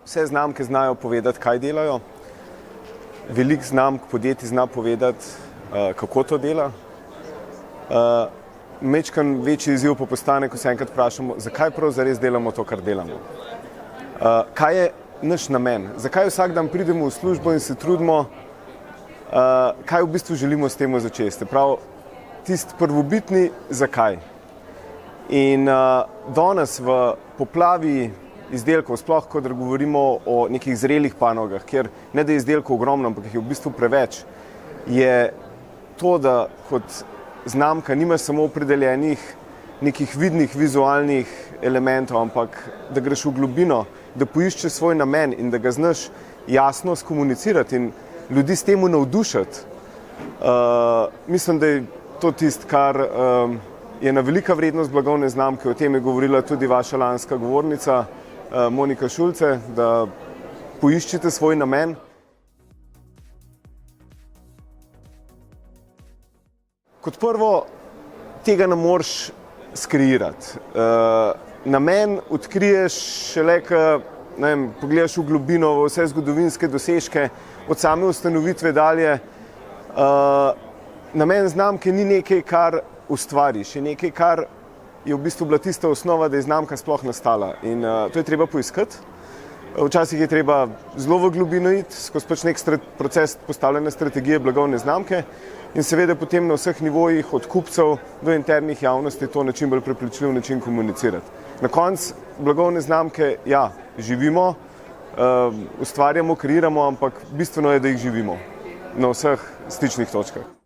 Vse znamke znajo povedati, kaj delajo. Veliko znamk podjetij zna povedati, kako to dela. Majčkeno večji izziv pa postane, ko se enkrat vprašamo, zakaj prav zares delamo to, kar delamo. Kaj je naš namen? Zakaj vsak dan pridemo v službo in se trudimo, kaj v bistvu želimo s tem začeti? Prav, tisti prvobitni zakaj. In danes v poplavi izdelkov, sploh ko govorimo o nekih zrelih panogah, kjer ne da je izdelkov ogromno, ampak jih je v bistvu preveč, je to, da kot znamka nima samo opredeljenih nekih vidnih vizualnih elementov, ampak da greš v globino, da poiščeš svoj namen in da ga znaš jasno skomunicirati in ljudi s temu navdušiti. Mislim, da je to tisto, kar je ena velika vrednost blagovne znamke. O tem je govorila tudi vaša lanska govornica, Monika Šulce, da poiščite svoj namen. Kot prvo, tega ne moreš skreirati. Namen odkriješ šele, ko pogledaš v globino, v vse zgodovinske dosežke, od same ustanovitve dalje. Namen znamke ni nekaj, kar ustvariš, je nekaj, kar je v bistvu bila tista osnova, da je znamka sploh nastala. In to je treba poiskati. Včasih je treba zelo v globino iti, skozi pač nek proces postavljanja strategije blagovne znamke in seveda potem na vseh nivojih, od kupcev do internih javnosti, to na čim bolj prepričljiv način komunicirati. Na koncu blagovne znamke, ja, živimo, ustvarjamo, kreiramo, ampak bistveno je, da jih živimo na vseh stičnih točkah.